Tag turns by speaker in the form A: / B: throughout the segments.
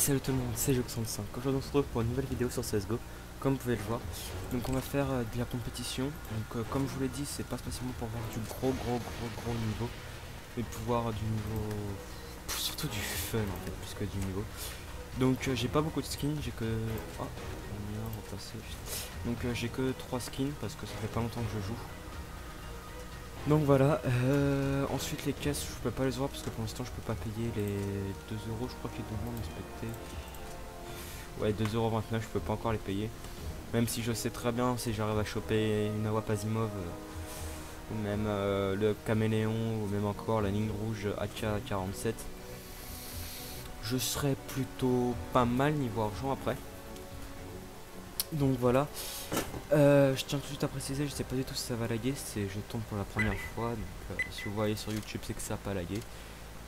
A: salut tout le monde, c'est Jox65. Aujourd'hui on se retrouve pour une nouvelle vidéo sur CSGO, comme vous pouvez le voir. Donc on va faire de la compétition. Donc comme je vous l'ai dit, c'est pas spécialement pour voir du gros niveau, mais pour voir du niveau, surtout du fun en fait, plus que du niveau. Donc j'ai pas beaucoup de skins, j'ai que... Oh, on vient repasser. Donc j'ai que 3 skins parce que ça fait pas longtemps que je joue. Donc voilà, ensuite les caisses je peux pas les voir parce que pour l'instant je peux pas payer les 2 euros, je crois qu'ils demandent inspecter. Ouais, 2,29 €, je peux pas encore les payer. Même si je sais très bien si j'arrive à choper une AWP Asimov, ou même le caméléon, ou même encore la ligne rouge AK-47. Je serais plutôt pas mal niveau argent après. Donc voilà. Je tiens tout de suite à préciser, je sais pas du tout si ça va laguer, je tombe pour la première fois. Donc si vous voyez sur YouTube, c'est que ça a pas lagué.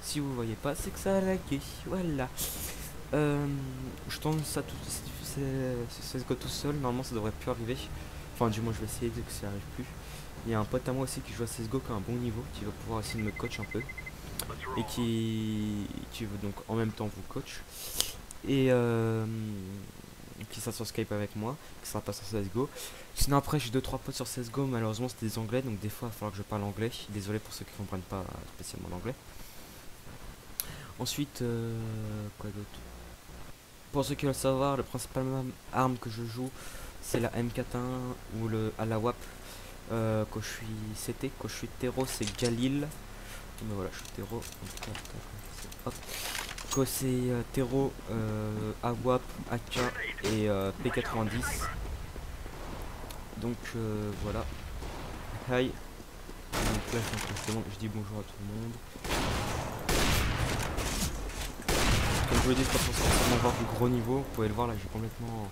A: Si vous voyez pas, c'est que ça a lagué. Voilà. Je tourne ça tout CSGO tout seul, normalement ça devrait plus arriver. Enfin du moins je vais essayer de que ça arrive plus. Il y a un pote à moi aussi qui joue à CSGO qui a un bon niveau, qui va pouvoir essayer de me coach un peu. Et qui veut donc en même temps vous coach. Et qui sera sur Skype avec moi, qui sera pas sur CSGO. Sinon après j'ai 2-3 potes sur CSGO, malheureusement c'est des anglais, donc des fois il va falloir que je parle anglais. Désolé pour ceux qui comprennent pas spécialement l'anglais. Ensuite, quoi d'autre? Pour ceux qui veulent savoir, la principale arme que je joue, c'est la M41 ou à la WAP. Quand je suis CT, quand je suis terreau, c'est Galil. Mais voilà, je suis terreau. Hop. Quand c'est terreau, AWAP, AK et P90. Donc voilà. Hi. Donc là, je dis bonjour à tout le monde. Comme je vous l'ai dit, c'est pas forcément avoir du gros niveau. Vous pouvez le voir là, j'ai complètement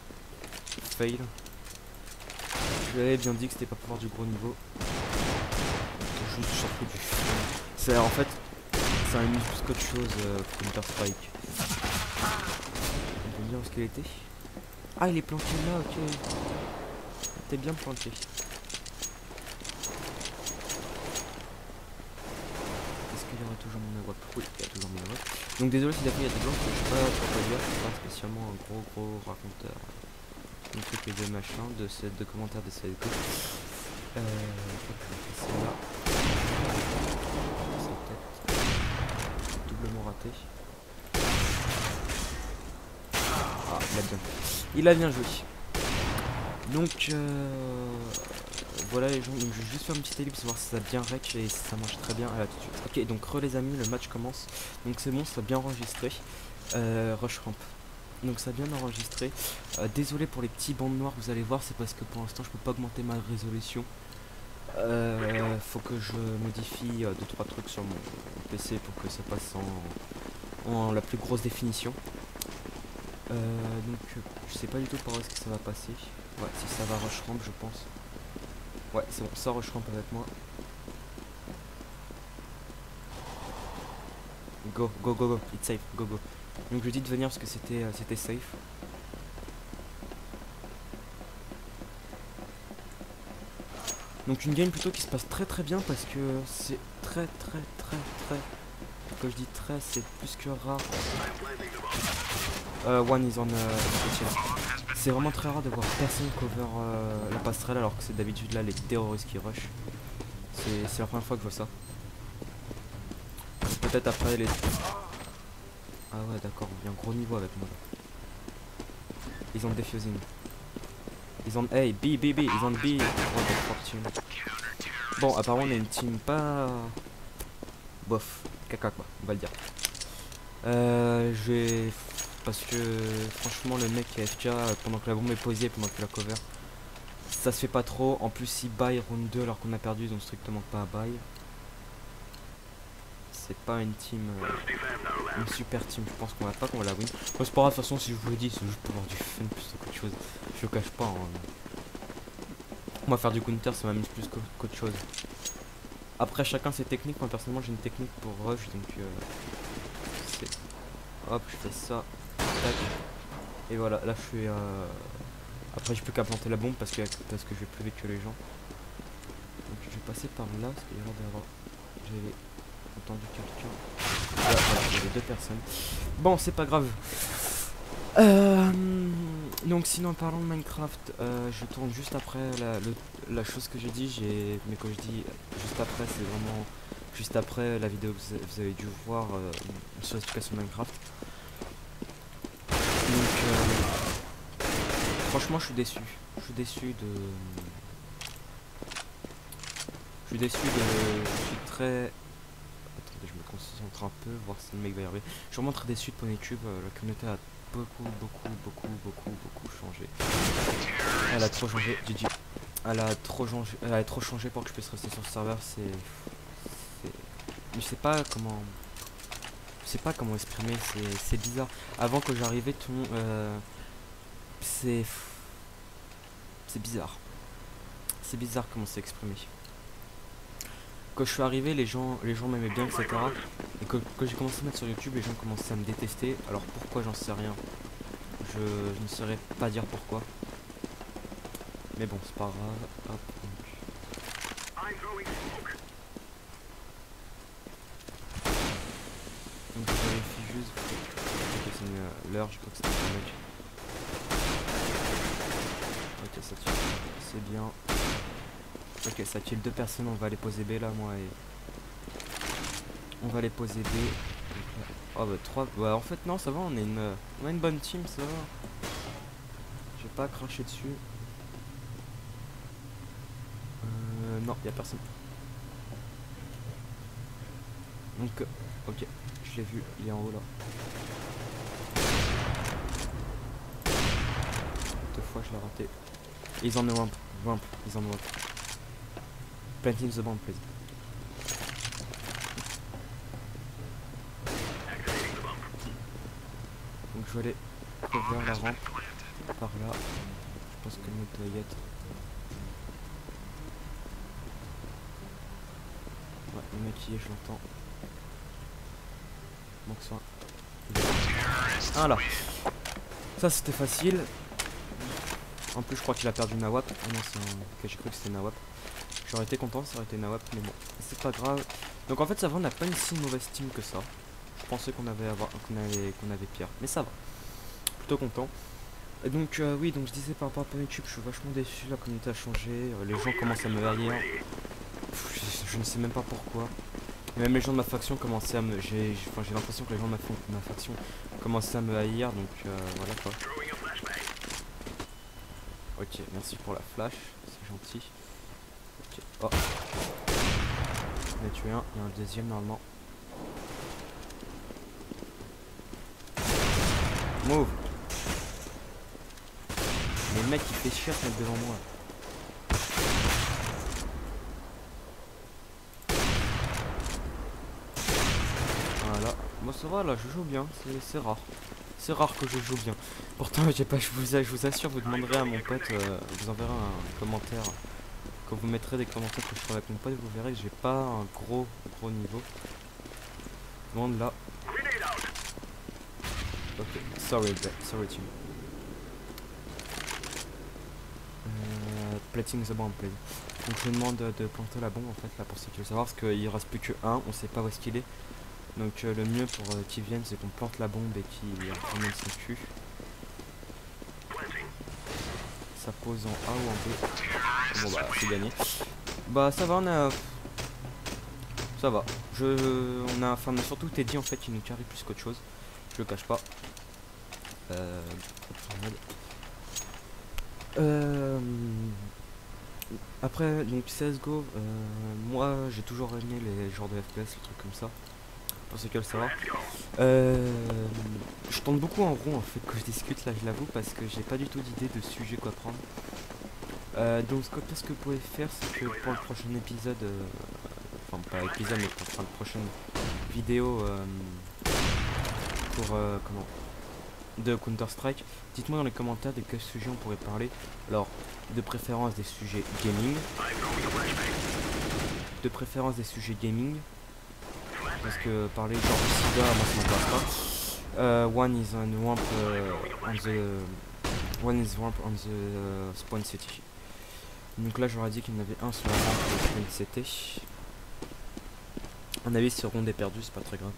A: fail. Je l'avais bien dit que c'était pas pour avoir du gros niveau. Je suis surtout du fun. C'est en fait, ça amuse plus qu'autre chose Counter Strike. On peut dire où est-ce qu'il était. Ah, il est planqué là, ok. T'es bien planqué. Est-ce qu'il y aura toujours mon AWP? Oui, il y a toujours mon AWP. Donc désolé si d'après il y a des blancs que je sais pas trop quoi dire, je suis pas spécialement un gros raconteur. Un truc de machin, de commentaires de CSGO. C'est là. C'est peut-être doublement raté. Ah, il a bien joué. Il a bien joué. Donc voilà les gens, donc je vais juste faire une petite ellipse, voir si ça a bien rec et si ça marche très bien. Là tout de suite. Ok, donc les amis, le match commence. Donc c'est bon, ça a bien enregistré. Rush ramp. Donc ça a bien enregistré. Désolé pour les petits bandes noirs, vous allez voir, c'est parce que pour l'instant je peux pas augmenter ma résolution. Faut que je modifie 2-3 trucs sur mon PC pour que ça passe en la plus grosse définition. Donc je sais pas du tout par où est-ce que ça va passer. Ouais, si ça va rush ramp je pense. Ouais, c'est bon, ça rush ramp avec moi. Go, it's safe, go. Donc je dis de venir parce que c'était safe. Donc une game plutôt qui se passe très bien parce que c'est très quand je dis très, c'est plus que rare. One is on c'est vraiment très rare de voir personne cover la passerelle alors que c'est d'habitude là les terroristes qui rush. C'est la première fois que je vois ça. Peut-être après les... Ah ouais d'accord, il y a un gros niveau avec moi. Ils ont le defusing. Ils ont... Hey, B, ils ont le B. Bon, apparemment on a une team pas... Bof, caca quoi, on va le dire. Parce que franchement le mec est FK pendant que la bombe est posée, pendant que la cover. Ça se fait pas trop, en plus il buy round 2 alors qu'on a perdu, donc strictement pas à buy. C'est pas une team, une super team, je pense qu'on va la win. C'est pas grave, de toute façon si je vous le dis, c'est juste pour avoir du fun plus qu'autre chose. Je le cache pas, hein. Moi faire du counter ça m'amuse plus qu'autre chose. Après chacun ses techniques, moi personnellement j'ai une technique pour rush, donc hop je fais ça, tac. Et voilà, là je suis après j'ai plus qu'à planter la bombe parce que je vais plus vite que les gens. Donc je vais passer par là parce qu'il y a l'air d'avoir... J'avais entendu quelqu'un. Voilà, il y avait 2 personnes. Bon c'est pas grave. Donc sinon parlons de Minecraft, je tourne juste après la chose que j'ai dit, mais quand je dis juste après, c'est vraiment juste après la vidéo que vous avez dû voir sur l'explication de Minecraft. Donc franchement je suis déçu. Je suis déçu de. Je suis très. Attendez, je me concentre un peu, voir si le mec va y arriver. Je suis vraiment très déçu de PonyCube, la communauté a beaucoup changé. Elle a trop changé, GG. Elle a trop changé pour que je puisse rester sur le serveur, mais je sais pas comment. Je sais pas comment exprimer, c'est bizarre. Avant que j'arrivais, tout le monde. C'est. C'est bizarre. C'est bizarre comment c'est exprimé. Quand je suis arrivé, les gens m'aimaient bien, etc. Et quand j'ai commencé à mettre sur YouTube, les gens commençaient à me détester. Alors pourquoi, j'en sais rien. Je ne saurais pas dire pourquoi. Mais bon, c'est pas grave. Hop, donc je vérifie juste. Ok, c'est l'heure, je crois que c'est un mec. Ok, ça tue. C'est bien. Ok, ça tue 2 personnes, on va aller poser B là, moi et. On va aller poser B. Oh bah 3. Bah en fait non, ça va, on a une bonne team, ça va. Je vais pas cracher dessus. Non, y a personne. Donc, ok, je l'ai vu, il est en haut là. 2 fois, je l'ai raté. Ils en ont un, ils en ont un. Planting the bomb, please. Donc, je vais aller couvrir la rampe par là. Je pense que le mec doit y être. Ouais, le mec y est, je l'entends. Manque soin. Ah là, ça c'était facile. En plus je crois qu'il a perdu Nawap. Ah non, c'est un. Ok, j'ai cru que c'était Nawap. J'aurais été content, ça aurait été Nawap, mais bon, c'est pas grave. Donc en fait ça va, on n'a pas une si mauvaise team que ça. Je pensais qu'on avait pire, mais ça va. Plutôt content. Et donc oui, donc je disais par rapport à YouTube, je suis vachement déçu, la communauté a changé, les gens commencent à me haïr. Je ne sais même pas pourquoi. Même les gens de ma faction commençaient à me. J'ai l'impression que les gens de ma faction commençaient à me haïr, donc voilà quoi. Ok, merci pour la flash, c'est gentil. Ok, oh. On a tué un, il y a un deuxième normalement. Move. Mais le mec il fait chier à se mettre devant moi. Voilà, moi ça va là, je joue bien, c'est rare. C'est rare que je joue bien. Pourtant, j'ai pas, je vous assure, vous demanderez à mon pote, vous enverrez un commentaire. Quand vous mettrez des commentaires que je ferai avec mon pote, vous verrez que j'ai pas un gros niveau. Loin de là. Ok, sorry team. Plating the bomb, please. Donc je demande de planter la bombe en fait là pour ceux qui veulent savoir, parce qu'il reste plus que un, on sait pas où est-ce qu'il est. Donc le mieux pour qu'ils viennent, c'est qu'on plante la bombe et qu'il ramène son cul. Ça pose en A ou en B. Bon bah c'est gagné. Bah ça va, ça va. On a, enfin surtout Teddy en fait qui nous carry plus qu'autre chose. Je le cache pas. Après donc CSGO, moi j'ai toujours aimé les genres de FPS, les trucs comme ça. Pour ceux qui veulent savoir. Je tourne beaucoup en rond en fait quand je discute là, je l'avoue, parce que j'ai pas du tout d'idée de sujet quoi prendre. Donc ce que vous pouvez faire, c'est que pour le prochain épisode, enfin pas épisode mais pour la prochaine vidéo pour comment de Counter Strike, dites-moi dans les commentaires de quel sujet on pourrait parler. Alors de préférence des sujets gaming, parce que parler genre de SIDA, moi ça m'intéresse pas. One is ramp on the spawn city. Donc là j'aurais dit qu'il y en avait un sur la rampe de spawn city. On avait sur ronde est perdu, c'est pas très grave.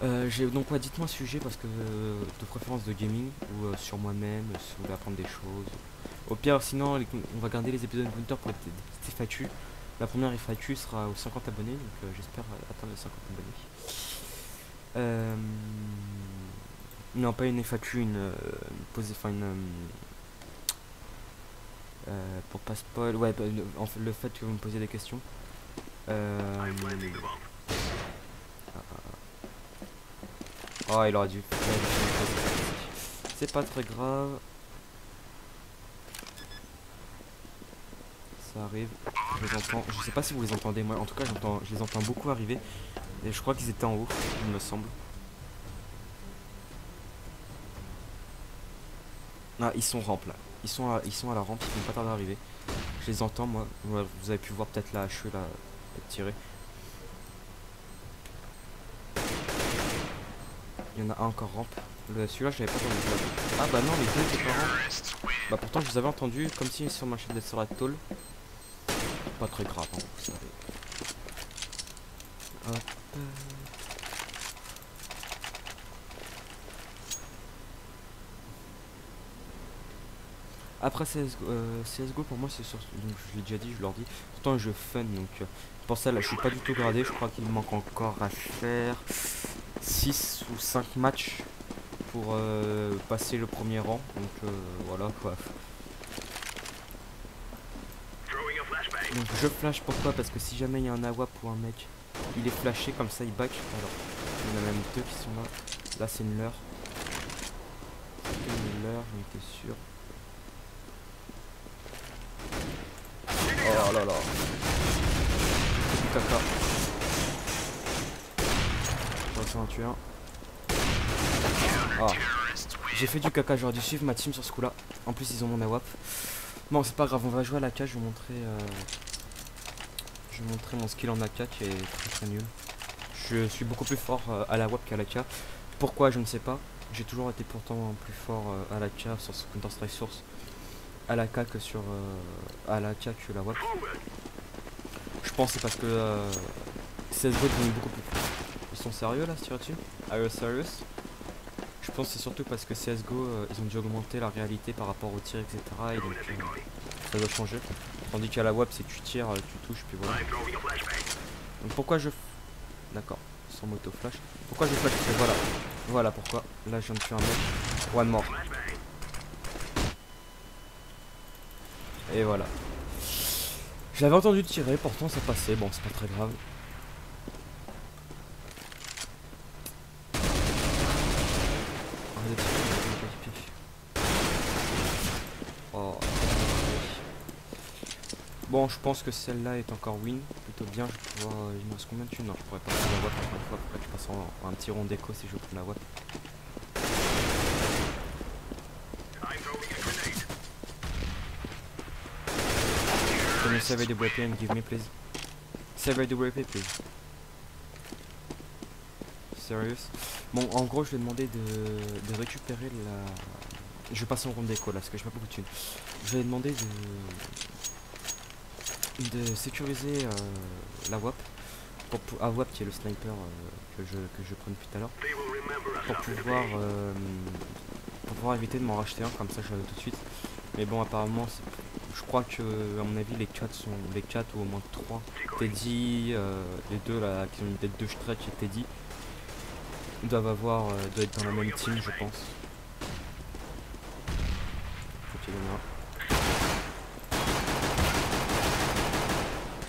A: Donc ouais, dites-moi un sujet parce que de préférence de gaming ou sur moi-même, si vous voulez apprendre des choses. Au pire, sinon, on va garder les épisodes de Winter pour les petites FAQ. La première FAQ sera aux 50 abonnés, donc j'espère atteindre les 50 abonnés. Non, pas une FAQ, enfin pour pas spoil, ouais, bah, en fait, le fait que vous me posiez des questions. Oh, il aurait dû. C'est pas très grave. Ça arrive. Je les entends. Je sais pas si vous les entendez. Moi, en tout cas, je les entends beaucoup arriver. Et je crois qu'ils étaient en haut, il me semble. Ah, ils sont rampe là. Ils sont à la rampe. Ils vont pas tarder à arriver. Je les entends, moi. Ouais, vous avez pu voir peut-être la HE là, être tirée. Il y en a un encore rampe. Celui-là, je l'avais pas entendu. Ah bah non, les deux étaient pas rampe. Bah pourtant, je vous avais entendu comme si sur ma chaîne d'être sur la tôle. Pas très grave, hein, vous savez. Hop. Après CSGO pour moi c'est surtout, donc je l'ai déjà dit, je leur dis, pourtant un jeu fun, donc pour ça là je suis pas du tout gradé, je crois qu'il me manque encore à faire 6 ou 5 matchs pour passer le premier rang, donc voilà quoi. Donc je flash pourquoi? Parce que si jamais il y a un AWAP ou un mec, il est flashé comme ça il back, alors il y en a même deux qui sont là, là c'est une leurre, j'en étais sûr. Oh là là. Du caca. J'en ai tué un. Ah. J'ai fait du caca, j'aurais dû suivre ma team sur ce coup là. En plus ils ont mon AWAP. Bon c'est pas grave, on va jouer à l'AK, je vais vous montrer mon skill en AK qui est très très nul. Je suis beaucoup plus fort à la WAP qu'à l'AK. Pourquoi je ne sais pas. J'ai toujours été pourtant plus fort à l'AK sur Counter Strike Source. À l'AK que sur à l'AK que la WAP. Je pense c'est parce que CSGO devient beaucoup plus. Ils sont sérieux là, sur dessus? Are you serious? Je pense que c'est surtout parce que CSGO ils ont dû augmenter la réalité par rapport au tir, etc. Et donc ça doit changer. Tandis qu'à la WAP c'est tu tires, tu touches, puis voilà. Donc pourquoi je. D'accord, sans moto flash. Pourquoi je flash? Parce que voilà. Voilà pourquoi. Là je viens de tuer un mec. One more. Et voilà. Je l'avais entendu tirer, pourtant ça passait. Bon, c'est pas très grave. Oh. Bon, je pense que celle-là est encore win. Plutôt bien. Je vais pouvoir. Il me reste combien de thunes? Non, je pourrais pas prendre la WAP encore une fois. Après, je passe en un petit rond d'écho si je prends la WAP. Can you survey the WP and give me, please? Survey the WP, please. Serious? Bon, en gros, je vais demander de récupérer la. Je vais passer en rond d'écho là, parce que j'ai pas beaucoup de thunes. Je vais demander de sécuriser la WAP. WAP qui est le sniper que je prends depuis tout à l'heure. Pour pouvoir éviter de m'en racheter un, comme ça je l'avais tout de suite. Mais bon, apparemment, je crois que, à mon avis, les 4 ou au moins 3. Teddy, les deux là, qui ont une tête de stretch et Teddy, doivent être dans la même team, je pense. Ok, il y en a un.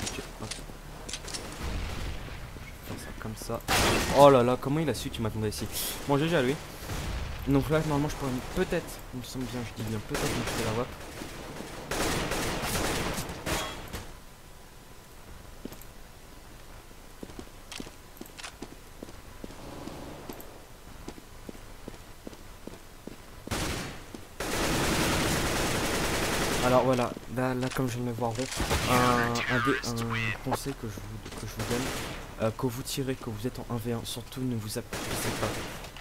A: Ok, hop. Je vais faire ça comme ça. Oh là là, comment il a su qu'il m'attendait ici? Bon, GG à lui. Donc là, normalement, je pourrais peut-être, il me semble bien, je dis bien, peut-être me jeter la WAP. Alors voilà, là comme je viens de me voir rond, un conseil que je vous donne, quand vous tirez, que vous êtes en 1v1, surtout ne vous appuyez pas.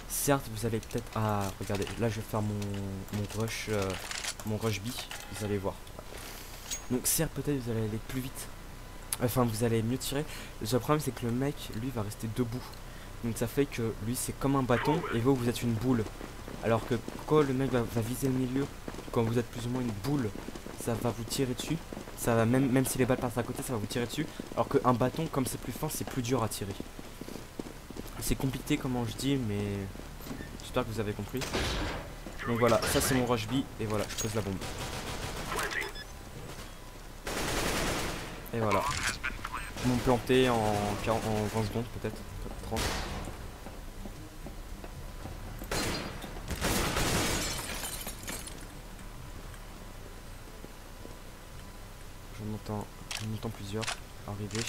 A: Certes, vous allez peut-être... Ah, regardez, là je vais faire mon rush B, vous allez voir. Donc certes, peut-être vous allez aller plus vite, enfin vous allez mieux tirer. Le seul problème c'est que le mec, lui, va rester debout. Donc ça fait que lui c'est comme un bâton et vous êtes une boule. Alors que quand le mec va viser le milieu, quand vous êtes plus ou moins une boule, ça va vous tirer dessus. Ça va même si les balles passent à côté, ça va vous tirer dessus. Alors qu'un bâton, comme c'est plus fin, c'est plus dur à tirer. C'est compliqué comment je dis, mais j'espère que vous avez compris. Donc voilà, ça c'est mon rush B et voilà, je pose la bombe. Et voilà. Ils m'ont planté en 20 secondes peut-être, 30. J'en entends plusieurs arriver.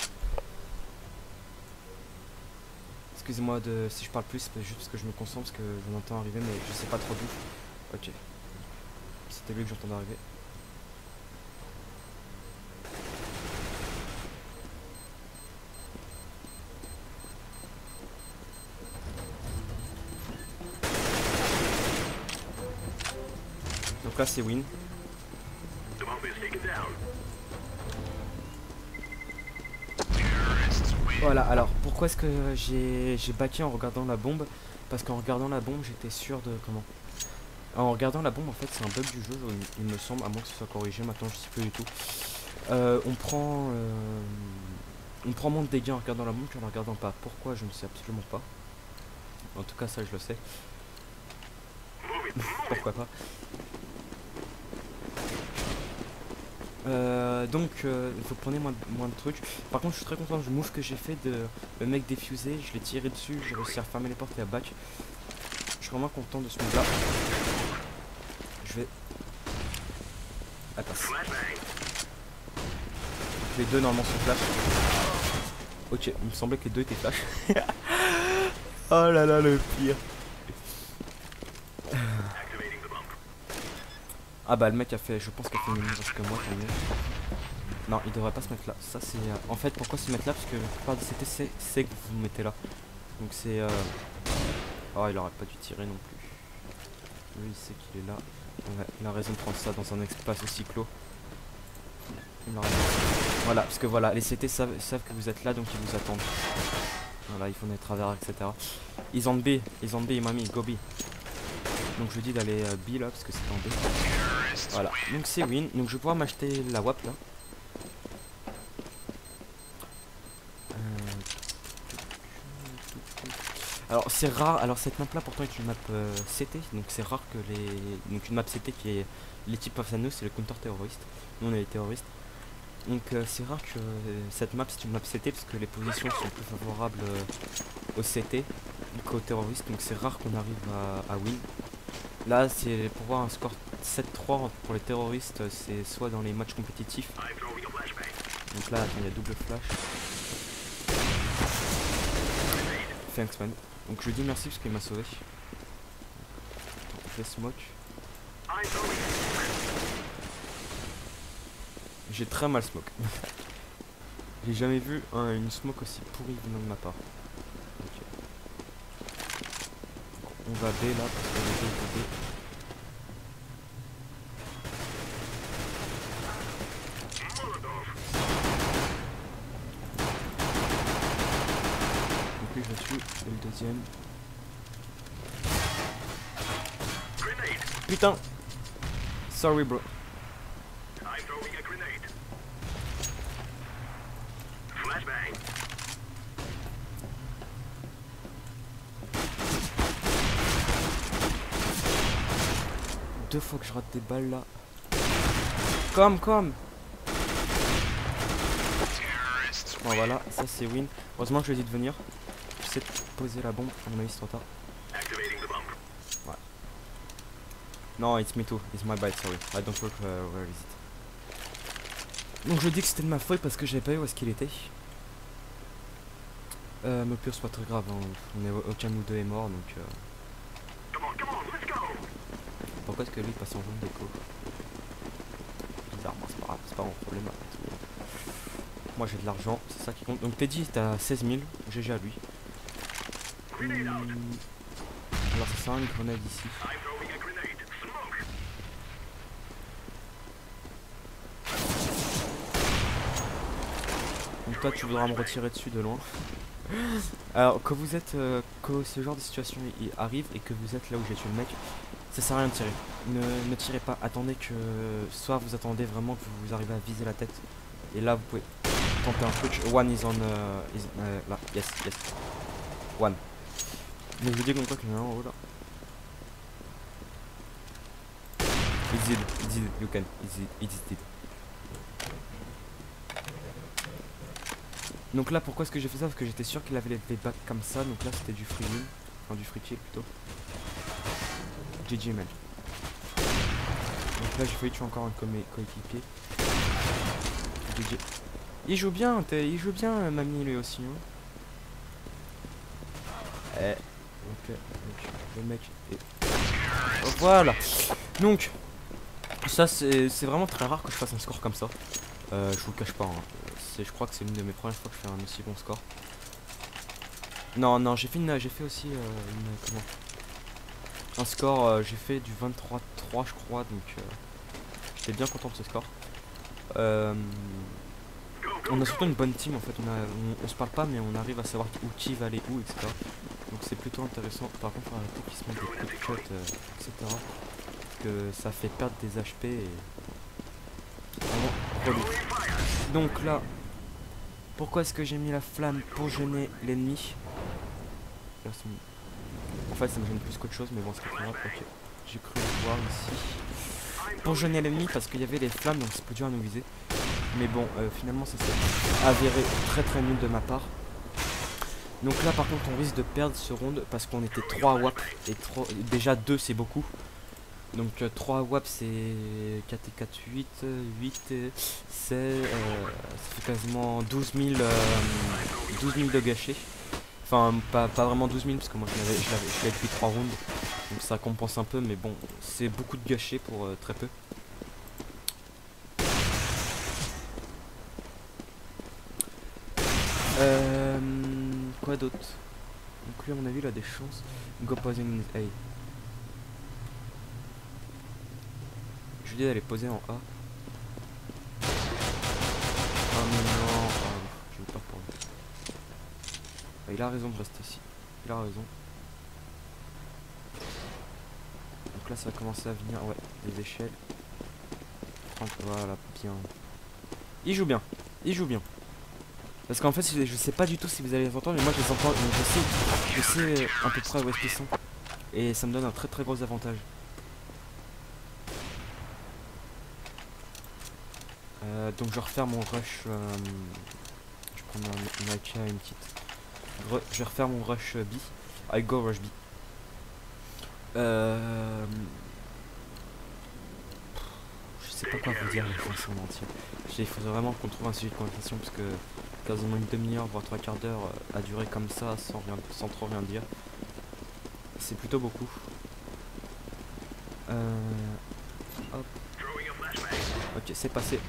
A: Excusez-moi si je parle plus, c'est juste parce que je me concentre, parce que j'en entends arriver, mais je sais pas trop d'où. Ok. C'était lui que j'entendais arriver. Donc là c'est win. Voilà, alors pourquoi est-ce que j'ai backé en regardant la bombe? Parce qu'en regardant la bombe j'étais sûr de comment. En regardant la bombe en fait c'est un bug du jeu, il me semble, à moins que ce soit corrigé, maintenant je sais plus du tout. On prend moins de dégâts en regardant la bombe qu'en la regardant pas. Pourquoi, je ne sais absolument pas. En tout cas ça je le sais. Pourquoi pas. Donc il faut prendre moins de trucs. Par contre je suis très content du move que j'ai fait de le mec défusé, je l'ai tiré dessus, j'ai réussi à refermer les portes et à back. Je suis vraiment content de ce move là. Je vais... Ah passe. Les deux normalement sont flash. Ok, il me semblait que les deux étaient flash. Oh là là le pire. Ah bah le mec a fait, je pense qu'il a fait mieux parce que moi tant mieux. Non, il devrait pas se mettre là. Ça c'est... En fait pourquoi se mettre là? Parce que la plupart des CT c'est que vous vous mettez là. Donc c'est... Oh il aurait pas dû tirer non plus. Lui il sait qu'il est là. Ouais, il a raison de prendre ça dans un espace aussi clos. Voilà, parce que voilà, les CT savent que vous êtes là donc ils vous attendent. Voilà, ils font des travers, etc. Ils ont B, ils m'ont mis, go B. Donc je dis d'aller B là parce que c'est en B. Voilà, donc c'est win. Donc je vais pouvoir m'acheter la WAP là. Alors c'est rare, alors cette map là pourtant est une map CT, donc c'est rare que donc une map CT qui est les types of nous, c'est le counter terroriste. Nous on est les terroristes. Donc c'est rare que cette map c'est une map CT parce que les positions sont plus favorables au CT qu'aux terroristes, donc c'est rare qu'on arrive à win. Là c'est pour voir un score 7-3 pour les terroristes, c'est soit dans les matchs compétitifs. Donc là attends, il y a double flash. Thanks man. Donc je lui dis merci parce qu'il m'a sauvé. Je fais smoke. J'ai très mal smoke. J'ai jamais vu une smoke aussi pourrie venant de ma part. Okay. On va B là parce qu'on est B. Donc lui je le tue, et le deuxième. Putain! Sorry bro. Deux fois que je rate des balles là. Comme. Bon voilà, ça c'est win. Heureusement que je lui ai dit de venir. Je sais poser la bombe, à mon avis c'est trop tard. Ouais. Non, it's me too. It's my bad, sorry. I don't work where is it. Donc je dis que c'était de ma faute parce que j'avais pas vu où est-ce qu'il était. Mais pire c'est pas très grave, hein. Aucun de nous deux est mort donc Pourquoi est-ce que lui passe en zone d'écho? Bizarrement, c'est pas mon problème après tout. Moi j'ai de l'argent, c'est ça qui compte. Donc Teddy t'as 16 000, GG à lui. Alors ça sert à une grenade ici. Donc toi tu voudras me retirer dessus de loin. Alors, quand vous êtes, quand ce genre de situation il arrive et que vous êtes là où j'ai tué le mec, ça sert à rien de tirer. Ne tirez pas. Attendez que, soit vous attendez vraiment que vous arrivez à viser la tête. Et là, vous pouvez tenter un truc. One is on, là, yes, yes. One. Mais je vous dis comme quoi qu'il y en a un en haut là. It's it, you can, it's it. Donc là, pourquoi est-ce que j'ai fait ça? Parce que j'étais sûr qu'il avait les bacs comme ça. Donc là, c'était du free win. Enfin, du free kill plutôt. GG, man. Donc là, j'ai failli tuer encore un de mes coéquipiers. GG. Il joue bien, Mamie, lui aussi. Hein. Ok, donc le mec est... Oh, voilà. Donc, ça, c'est vraiment très rare que je fasse un score comme ça. Je vous le cache pas. Hein. Je crois que c'est l'une de mes premières fois que je fais un aussi bon score. Non, j'ai fait aussi un score. J'ai fait du 23-3, je crois. Donc, j'étais bien content de ce score. On a surtout une bonne team en fait. On se parle pas, mais on arrive à savoir qui va aller où, etc. Donc c'est plutôt intéressant. Par contre, il faut arrêter qu'ils se mettent des coups de cut, etc. Parce que ça fait perdre des HP et vraiment relou. Donc là, pourquoi est-ce que j'ai mis la flamme? Pour gêner l'ennemi. En fait, ça me gêne plus qu'autre chose, mais bon, c'est pas grave. Ok, j'ai cru le voir ici. Pour gêner l'ennemi, parce qu'il y avait les flammes, donc c'est plus dur à nous viser. Mais bon, finalement, ça s'est avéré très nul de ma part. Donc là, par contre, on risque de perdre ce round parce qu'on était 3 WAP et déjà 2 c'est beaucoup. Donc 3 WAP c'est 4 et 4, 8, 8 c'est ça fait quasiment 12 000 de gâchés. Enfin pas vraiment 12 000 parce que moi je l'avais depuis 3 rounds. Donc ça compense un peu, mais bon c'est beaucoup de gâchés pour très peu. Quoi d'autre? Donc lui à mon avis il a des chances. Go posing in A. Je lui dis d'aller poser en A. Ah mais non, je veux pas pour lui. Ah, il a raison de rester ici. Il a raison. Donc là ça va commencer à venir, ouais, des échelles. 30, voilà, bien. Il joue bien, il joue bien. Parce qu'en fait je sais pas du tout si vous allez les entendre, mais moi je les entends, je sais à peu près où est-ce qu'ils sont. Et ça me donne un très gros avantage. Donc je vais refaire mon rush. Je prends mon AK une petite. Je vais refaire mon rush B. I go rush B. Je sais pas quoi vous dire en entier. Il faudrait vraiment qu'on trouve un sujet de conversation parce que quasiment une demi-heure voire 3/4 d'heure à durer comme ça sans trop rien dire. C'est plutôt beaucoup. Hop. Ok, c'est passé.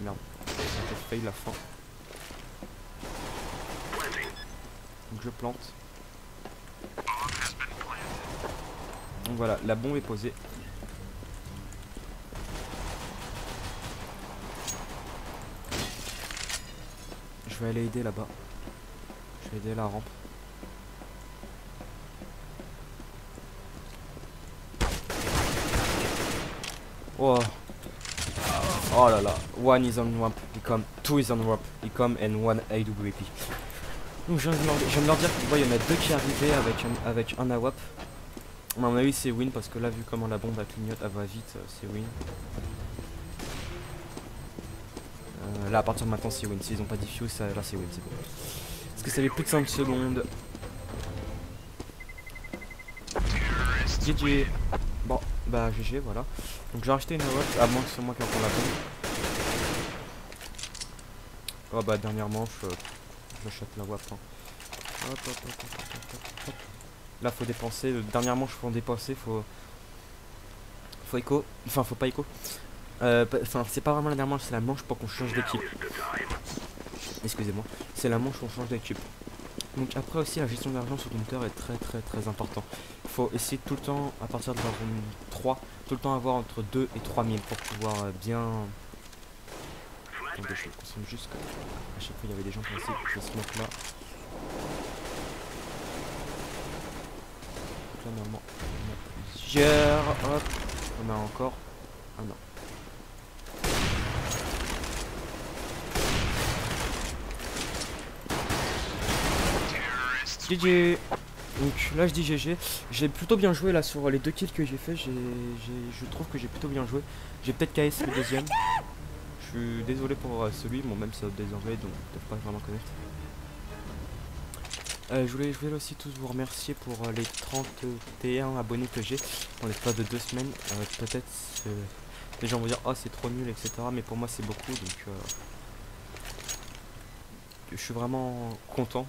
A: Merde, j'ai failli la fin. Donc je plante. Donc voilà, la bombe est posée. Je vais aller aider là-bas. Je vais aider la rampe. Oh. Oh là là. One is on ramp. Become two is on ramp. Become and one AWP. Donc je viens de leur dire qu'il y en a 2 qui arrivaient avec un AWP. À mon avis c'est win parce que là vu comment la bombe clignote, elle va vite, c'est win. Là à partir de maintenant c'est win. S'ils ont pas diffuse, là c'est win, c'est bon. Parce que ça fait plus de 5 secondes. GG. Bon, bah GG, voilà. Donc j'ai racheté une AWP, à moins que c'est moi qui en prends la bombe. Oh bah dernière manche, j'achète la WAP. Hein. Hop. Là faut dépenser, dernière manche faut en dépenser, faut écho, enfin faut pas écho. Enfin c'est pas vraiment la dernière manche, c'est la manche pour qu'on change d'équipe. Excusez-moi, c'est la manche où on change d'équipe. Donc après aussi la gestion d'argent sur compteur est très important. Il faut essayer tout le temps, à partir de la round 3, tout le temps avoir entre 2 et 3 000 pour pouvoir bien... Attendez, je me concentre juste que à chaque fois il y avait des gens qui essayaient de se mettre là. Donc là normalement on a plusieurs. Hop. On a encore. Ah non. GG. Donc là je dis GG. J'ai plutôt bien joué là sur les 2 kills que j'ai fait. Je trouve que j'ai plutôt bien joué. J'ai peut-être KS le deuxième. Je suis désolé pour celui, bon même c'est des anglais donc ils peuvent pas vraiment connaître. Je voulais aussi tous vous remercier pour les 31 abonnés que j'ai en l'espace de 2 semaines. Peut-être les gens vont dire oh c'est trop nul etc. Mais pour moi c'est beaucoup donc je suis vraiment content.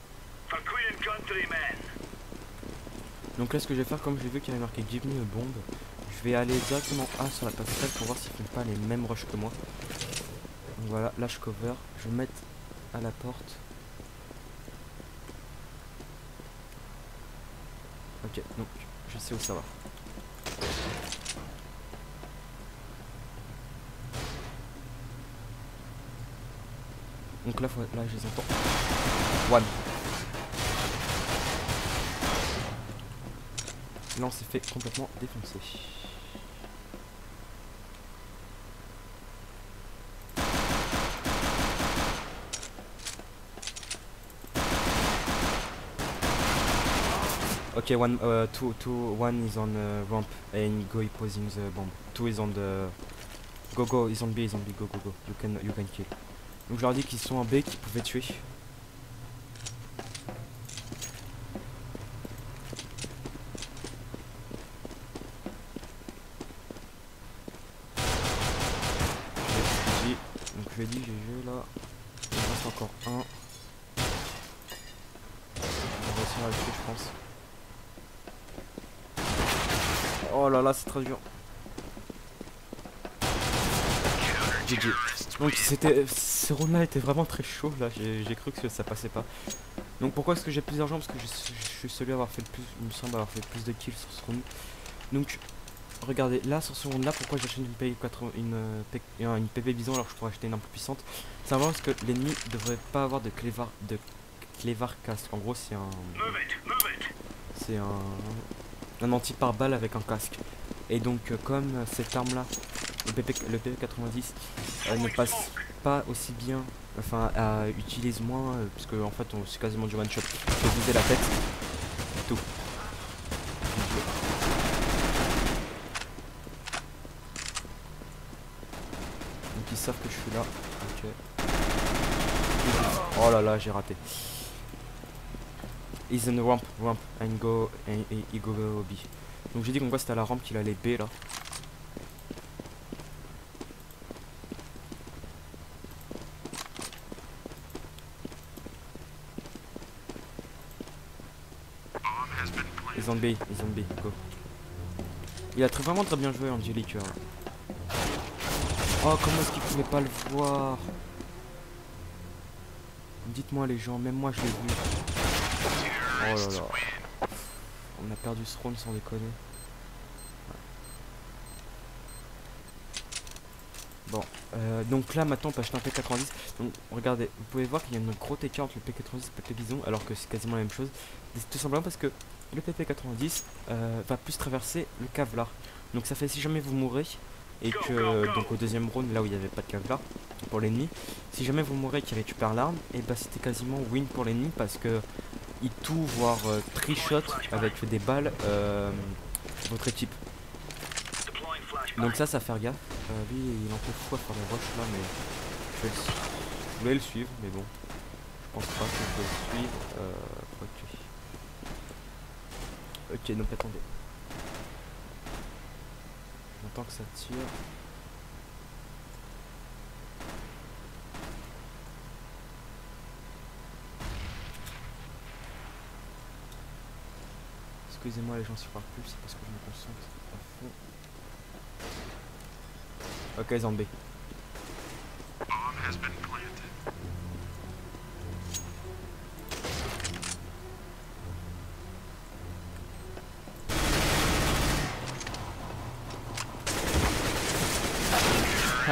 A: Donc là ce que je vais faire, comme j'ai vu qu'il y avait marqué Give me a bomb, je vais aller directement A sur la passerelle pour voir s'ils font pas les mêmes rushs que moi. Donc voilà, là je cover, je vais me mettre à la porte. Ok, donc je sais où ça va. Donc là, là je les entends. One. Là on s'est fait complètement défoncer. Okay, one is on ramp and go posing the bomb. Two is on the go is on B, go. You can kill. Donc je leur dis qu'ils sont en B, qu'ils pouvaient tuer. Donc je lui ai dit GG là. Il en reste encore un. On va réussir à le tuer je pense. Oh là là c'est très dur. GG. Donc ce round là était vraiment très chaud là, j'ai cru que ça passait pas. Donc pourquoi est-ce que j'ai plus d'argent? Parce que je suis celui à avoir fait le plus, il me semble avoir fait le plus de kills sur ce round. Donc regardez là sur ce round là, pourquoi j'achète une PP bison alors que je pourrais acheter une un peu puissante. C'est vraiment parce que l'ennemi devrait pas avoir de clévar casque. En gros c'est un anti par balle avec un casque. Et donc comme cette arme là, le PP90 ne passe pas aussi bien, enfin utilise moins, parce que en fait c'est quasiment du one shot. Je peux viser la tête, tout. Donc ils savent que je suis là. Ok. Oh là là, j'ai raté. He's in the ramp and go B. Donc j'ai dit qu'en quoi c'était à la rampe qu'il allait B là. He's on B, go. Il a vraiment très bien joué Angelique. Oh comment est-ce qu'il pouvait pas le voir? Dites-moi les gens, même moi je l'ai vu. Oh là là. On a perdu ce round sans déconner. Bon, donc là maintenant on peut acheter un P90. Donc regardez, vous pouvez voir qu'il y a une gros écart entre le P90 et le PP Bison alors que c'est quasiment la même chose. Tout simplement parce que le PP90 va plus traverser le Kevlar. Donc ça fait si jamais vous mourrez et que donc au deuxième round là où il n'y avait pas de Kevlar pour l'ennemi, si jamais vous mourrez et qu'il récupère l'arme, et bah c'était quasiment win pour l'ennemi parce que il tout voire trichot avec des balles votre équipe. Donc ça faire gaffe. Lui il en fait fou à faire les rushs là mais je voulais le suivre mais bon. Je pense pas que je vais le suivre. Ok donc attendez. J'entends que ça tire. Excusez-moi les gens si je parle plus, c'est parce que je me concentre à fond. Ok, ils ont B.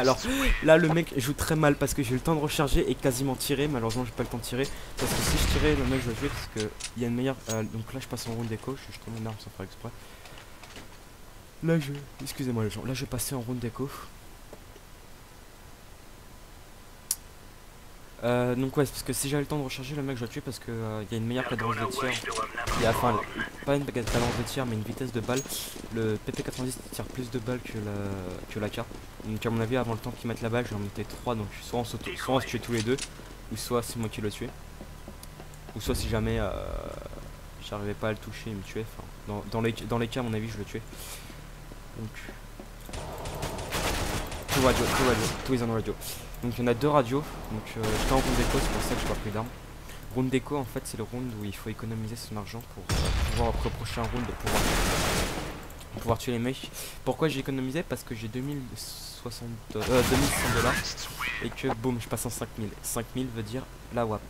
A: Alors là le mec joue très mal parce que j'ai eu le temps de recharger et quasiment tirer. Malheureusement j'ai pas le temps de tirer parce que si je tirais le mec je le tuer parce que il y a une meilleure donc là je passe en round d'écho, je tourne mon arme sans faire exprès. Là je... Excusez-moi les gens, là je vais passer en round d'écho. Donc ouais, c'est parce que si j'avais le temps de recharger le mec je le tuer parce que il y a une meilleure cadence de tir. Et enfin, pas une cadence de tir mais une vitesse de balle. Le PP90 tire plus de balles que la K. Donc à mon avis avant le temps qu'ils mettent la balle je vais en mettre 3 donc soit on se tuait tous les deux ou soit c'est moi qui le tuais. Ou soit si jamais j'arrivais pas à le toucher il me tuait. Enfin, dans les cas à mon avis je le tuais. Donc... Tout is on radio. Donc il y en a 2 radios, donc j'étais en round d'écho, c'est pour ça que je n'ai pas pris d'armes. Round d'écho en fait c'est le round où il faut économiser son argent pour pouvoir après le prochain round pouvoir tuer les mecs. Pourquoi j'ai économisé? Parce que j'ai 2100 dollars et que boum je passe en 5000. 5000 veut dire la WAP.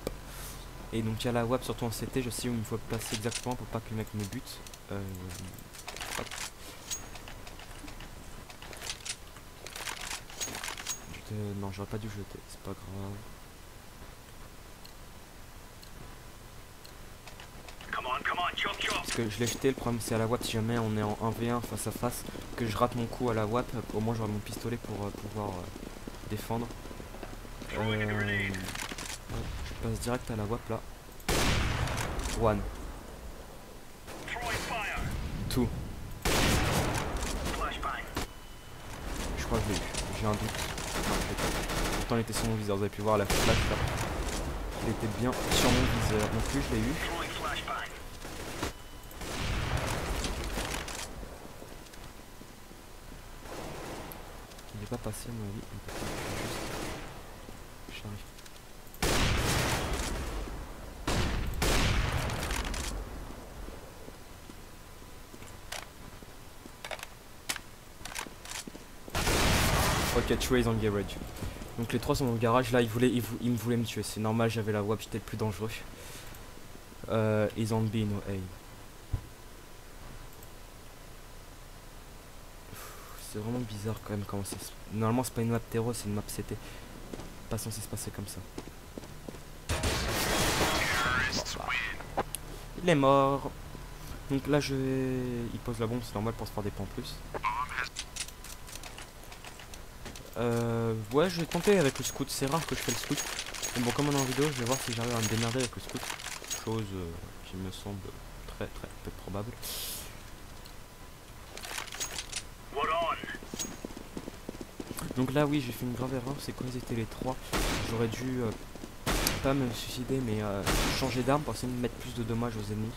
A: Et donc il y a la WAP surtout en CT, je sais où il me faut placer exactement pour pas que le mec me bute. Non, j'aurais pas dû jeter, c'est pas grave. Parce que je l'ai jeté, le problème c'est à la WAP, si jamais on est en 1v1 face à face, que je rate mon coup à la WAP, au moins j'aurai mon pistolet pour pouvoir défendre. Je passe direct à la WAP là. 1 2. Je crois que je l'ai eu, j'ai un doute. Non, je l'ai pas. Pourtant il était sur mon viseur, vous avez pu voir la flash là. Il était bien sur mon viseur, non plus je l'ai eu. Il n'est pas passé à mon avis. J'arrive. Ok, Trey en garage. Donc les 3 sont dans le garage. Là, ils me voulaient me tuer. C'est normal, j'avais la WAP, j'étais le plus dangereux. Ils ont B, no A. C'est vraiment bizarre quand même comment ça se... Normalement, c'est pas une map terreau, c'est une map CT. Pas censé se passer comme ça. Bon, bah. Il est mort. Donc là, il pose la bombe, c'est normal pour se faire des points en plus. Ouais, je vais tenter avec le scout. C'est rare que je fais le scout. Mais bon, comme on est en vidéo, je vais voir si j'arrive à me démerder avec le scout. Chose qui me semble très peu probable. Donc là, oui, j'ai fait une grave erreur. C'est quand ils étaient les 3. J'aurais dû pas me suicider, mais changer d'arme pour essayer de mettre plus de dommages aux ennemis.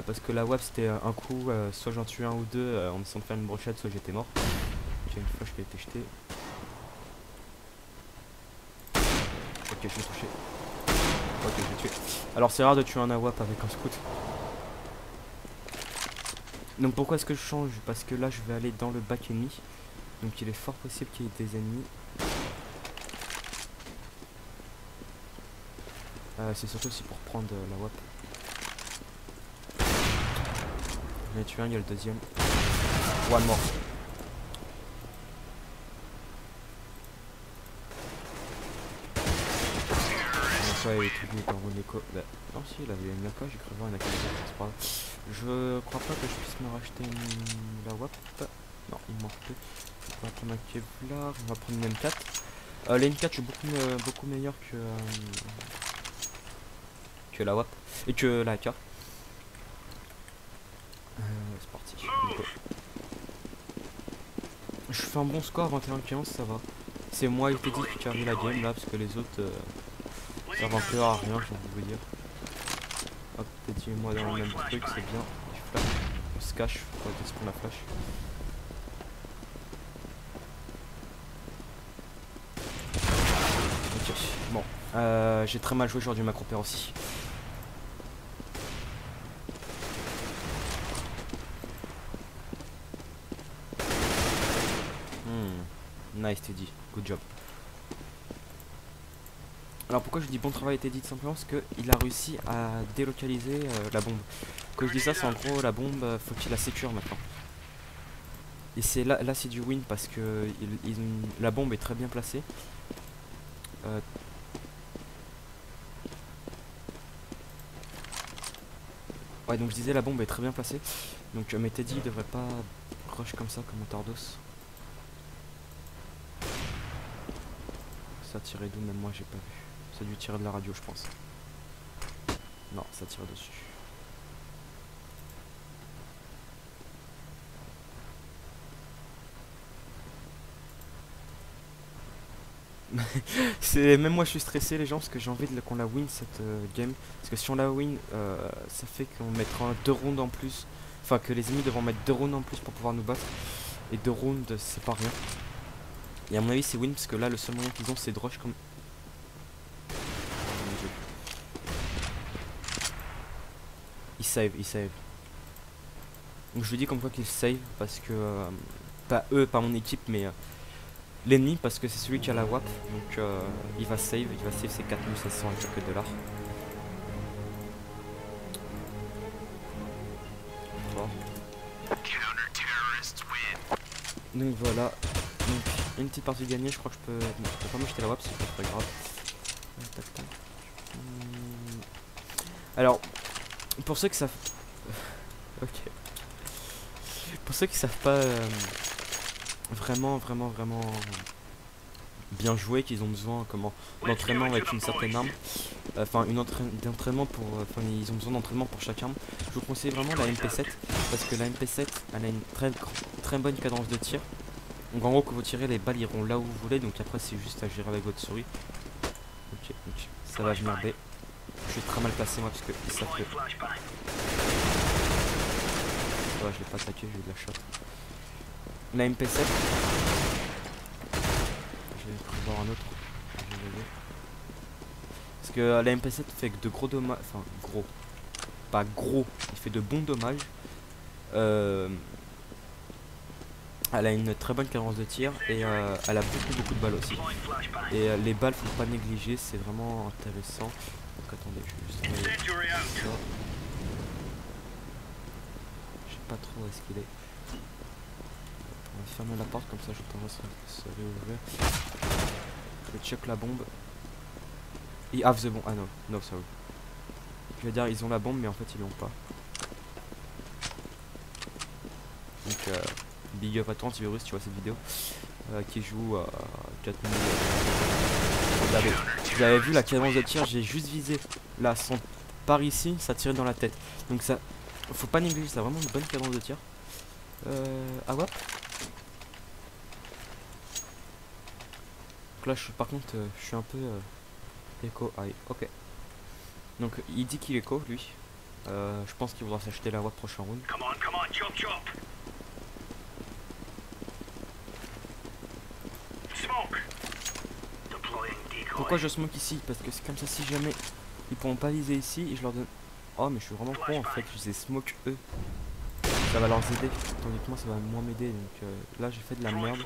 A: Parce que la WAP c'était un coup, soit j'en tue un ou deux en essayant de faire une brochette, soit j'étais mort. J'ai une flash qui a été jetée. Ok, je l'ai touché. Ok, je l'ai tué. Alors c'est rare de tuer un AWAP avec un scout. Donc pourquoi est-ce que je change? Parce que là je vais aller dans le bac ennemi. Donc il est fort possible qu'il y ait des ennemis. C'est surtout aussi pour prendre la WAP. J'en ai tué un, il y a le deuxième. One more. Ouais, il est tout venu par Roneco. Bah, non, si, il avait une AK, j'ai cru voir une AK, c'est pas grave. Je crois pas que je puisse me racheter la WAP. Non, il manque plus. On va prendre un Kevlar, on va prendre une M4. La M4, je suis beaucoup meilleur que la WAP et que la AK. C'est parti. Je fais un bon score, 21-15, ça va. C'est moi et Teddy qui carry la game là, parce que les autres servent un peu à rien, j'ai envie de vous dire. Hop, Teddy et moi dans le même truc, c'est bien. Flash. On se cache, faut être pour la flash. Ok, bon. J'ai très mal joué, j'aurais dû m'accroupir aussi. Nice Teddy, good job. Alors pourquoi je dis bon travail Teddy? Tout simplement parce qu'il a réussi à délocaliser la bombe. Quand je dis ça, c'est en gros la bombe, faut qu'il la sécure maintenant. Et c'est là c'est du win parce que la bombe est très bien placée. Ouais, donc je disais la bombe est très bien placée. Donc mais Teddy devrait pas rush comme ça comme un Tardos. Ça tirait d'où? Même moi j'ai pas vu. Ça a dû tirer de la radio je pense. Non, ça tire dessus. Même moi je suis stressé les gens parce que j'ai envie qu'on la win cette game. Parce que si on la win, ça fait qu'on mettra 2 rounds en plus. Enfin que les ennemis devront mettre 2 rounds en plus pour pouvoir nous battre. Et 2 rounds c'est pas rien. Et à mon avis c'est win parce que là le seul moyen qu'ils ont c'est de rush comme... Ils save, ils save. Donc je lui dis comme quoi qu'ils save parce que... pas eux, pas mon équipe mais... l'ennemi parce que c'est celui qui a la WAP. Donc il va save ses 4700 et quelques dollars. Donc voilà. Donc une petite partie gagnée, je crois que je peux... Bon, je peux pas m'acheter la WAP, c'est pas très grave. Tac, tac. Alors, pour ceux qui savent... ok. Pour ceux qui savent pas vraiment bien jouer, qu'ils ont besoin d'entraînement avec une certaine arme, enfin d'entraînement pour, ils ont besoin d'entraînement pour chaque arme. Je vous conseille vraiment la MP7 parce que la MP7 elle a une très bonne cadence de tir. Donc en gros quand vous tirez les balles iront là où vous voulez, donc après c'est juste à gérer avec votre souris. Ok, ça va venir B. Je suis très mal placé moi parce que ils savent que... Ouais, je l'ai pas attaqué, j'ai eu de la shot. La MP7. Je vais prévoir un autre. Parce que la MP7 fait que de gros dommages. Enfin, gros. Pas gros. Il fait de bons dommages. Elle a une très bonne cadence de tir. Et elle a beaucoup de balles aussi. Et les balles, faut pas négliger. C'est vraiment intéressant. Donc attendez, je vais juste. Je sais pas trop où est-ce qu'il est. On va fermer la porte comme ça j'entendrai se réouvrir. Je check la bombe. Ils have the bomb. Ah non, no sorry. Je vais dire ils ont la bombe mais en fait ils l'ont pas. Donc big up à toi Antivirus, tu vois cette vidéo. Qui joue à 4000. Vous avez vu la cadence de tir, j'ai juste visé. Là, son par ici, ça tirait dans la tête. Donc ça, faut pas négliger, ça a vraiment une bonne cadence de tir. Ah ouais. Donc là, par contre, je suis un peu écho. Aïe, ok. Donc il dit qu'il est écho, lui. Je pense qu'il voudra s'acheter la voie prochain round. Pourquoi je smoke ici? Parce que c'est comme ça, si jamais ils pourront pas viser ici, et je leur donne... Oh mais je suis vraiment con en fait, je les smoke eux. Ça va leur aider, tandis que moi ça va moins m'aider. Donc là j'ai fait de la merde.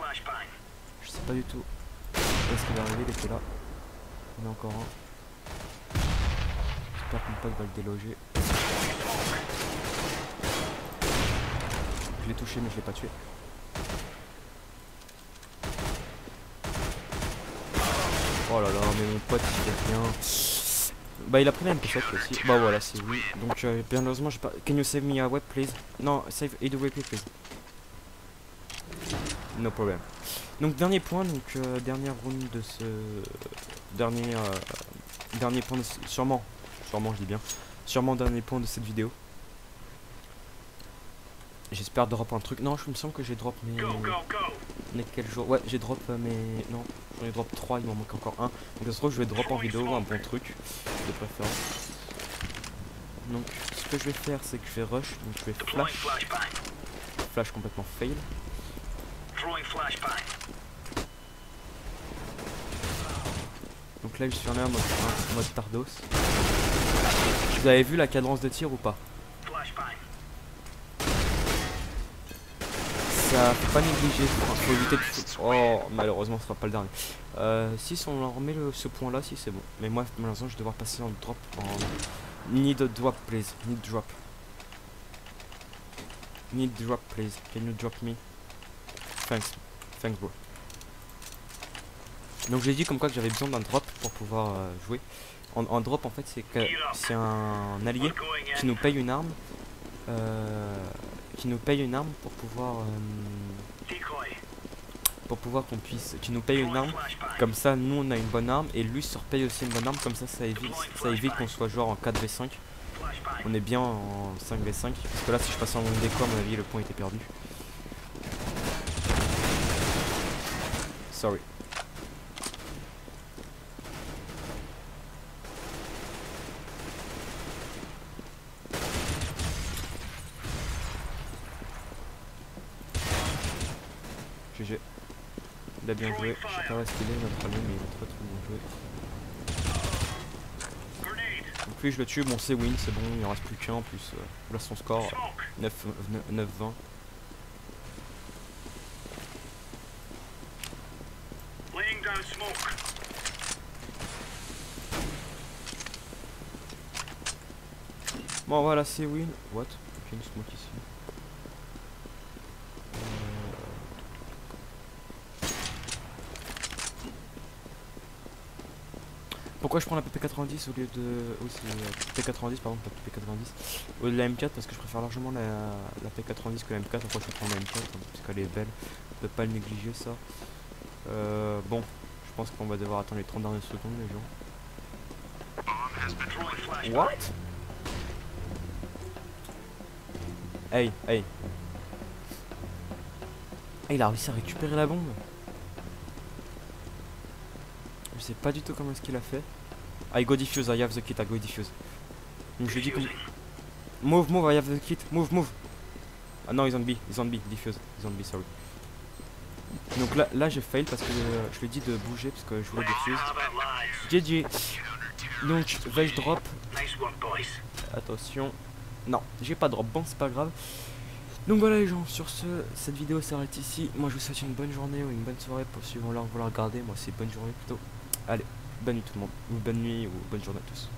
A: Je sais pas du tout où est-ce qu'il va arriver, il était là. Il y en a encore un. J'espère que mon pote va le déloger. Je l'ai touché mais je l'ai pas tué. Oh là là, mais mon pote il fait rien. Bah il a pris la MP7 aussi. Bah voilà, c'est oui. Donc bien heureusement j'ai pas... Can you save me a web please? Non, save AWP please. No problem. Donc dernier point, donc dernière round de ce... Dernier point de sûrement je dis bien. Sûrement dernier point de cette vidéo. J'espère drop un truc. Non, je me semble que j'ai drop mes... Mais quel jour? Ouais, j'ai drop mes... Non, j'en ai drop 3, il m'en manque encore un. Donc ça se trouve je vais drop en vidéo un bon truc de préférence. Donc ce que je vais faire c'est que je vais rush, donc je vais flash complètement fail. Donc là je suis en air mode Tardos. Vous avez vu la cadence de tir ou pas? Ça faut pas négliger, faut éviter de... Oh malheureusement ce sera pas le dernier. Si on leur remet ce point là, si c'est bon. Mais moi malheureusement je vais devoir passer en drop en... Need a drop please, need drop. Need drop please, can you drop me? Thanks bro. Donc j'ai dit comme quoi que j'avais besoin d'un drop pour pouvoir jouer. En drop en fait c'est un allié qui nous paye une arme. Pour pouvoir qu'on puisse, qui nous paye une arme, comme ça nous on a une bonne arme et lui se repaye aussi une bonne arme, comme ça évite qu'on soit genre en 4v5. On est bien en 5v5 parce que là si je passe en monde déco à mon avis le point était perdu. Sorry. GG. Il a bien joué. Je sais pas où est-ce qu'il est notre allié mais il a très bien joué. Donc lui je le tue, bon c'est win, c'est bon, il en reste plus qu'un en plus. Là son score 9-20. Bon voilà c'est win. What? Ok une smoke ici. Pourquoi je prends la PP90 au lieu de... Oui c'est PP90 pardon, pas PP90 au lieu de la M4 parce que je préfère largement la P90 que la M4. Pourquoi je vais prendre la M4 hein, parce qu'elle est belle, on peut pas le négliger ça. Bon, je pense qu'on va devoir attendre les 30 dernières secondes les gens. What? Hey, hey. Hey, il a réussi à récupérer la bombe. Je sais pas du tout comment est-ce qu'il a fait. I go defuse, I have the kit, I go defuse. Donc je lui dis comme... Move, I have the kit, move. Ah non, ils ont B, defuse, ils ont B, sorry. Donc là j'ai fail parce que je lui ai dit de bouger parce que je voulais defuse. GG. Donc vais-je drop? Attention. Non, j'ai pas drop, bon c'est pas grave. Donc voilà les gens, sur ce, cette vidéo s'arrête ici. Moi je vous souhaite une bonne journée ou une bonne soirée pour suivre là vous la regardez. Moi c'est bonne journée plutôt. Allez, bonne nuit tout le monde, ou bonne nuit ou bonne journée à tous.